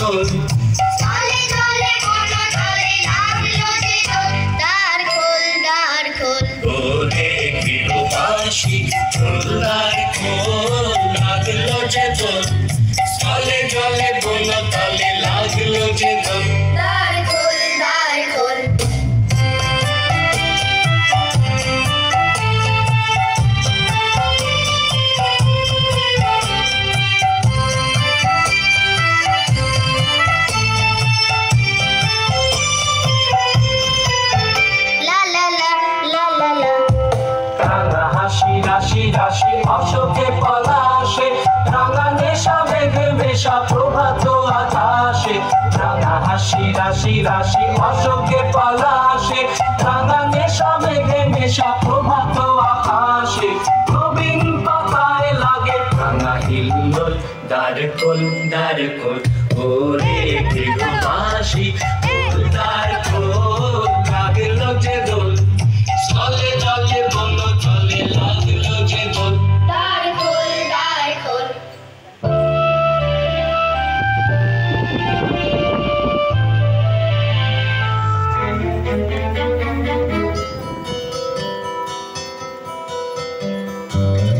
দোল চলে চলে কোন চলে লাগলো যে দোল দ্বার খোল ওরে গৃহবাসী খোল দ্বার খোল লাগলো যে দোল চলে চলে কোন চলে লাগলো যে দোল দ্বার খোল রাশি রাশি অশোকে পলাশে রাঙা নেশা মেঘে মেশা প্রভাত আকাশে রাঙা হাসি রাশি রাশি অশোকে পলাশে রাঙা নেশা মেঘে মেশা প্রভাত আকাশে নবীন পাতায় লাগে রাঙা হিল্লোল দ্বার খোল ওরে গৃহবাসী খোল দ্বার খোল লাগলো যে দোল চলে চলে বলো চলে লাগলো যে দোল দ্বার খোল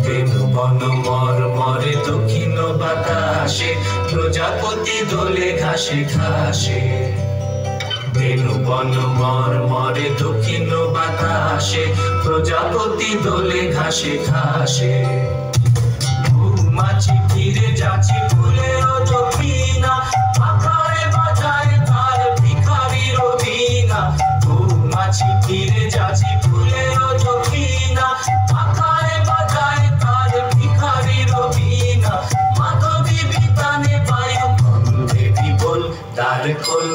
বেনু বন মরে দক্ষিণ বাতাসে প্রজাপতি দোলে ঘাসে ঘাসে বেনু বন মরে দক্ষিণ বাতাসে প্রজাপতি দোলে ঘাসে ঘাসে মাছি ফিরে যাচ্ছে ফুলের দক্ষিণা আকারে বাজায় তার ভিখারির বীণা মাছি ফিরে যাচ্ছে ফুলের দক্ষিণা আকারে বাজায় তার ভিখারির বীণা মাধবী বিতানে বায়ু গন্ধে বিবল দ্বার খোল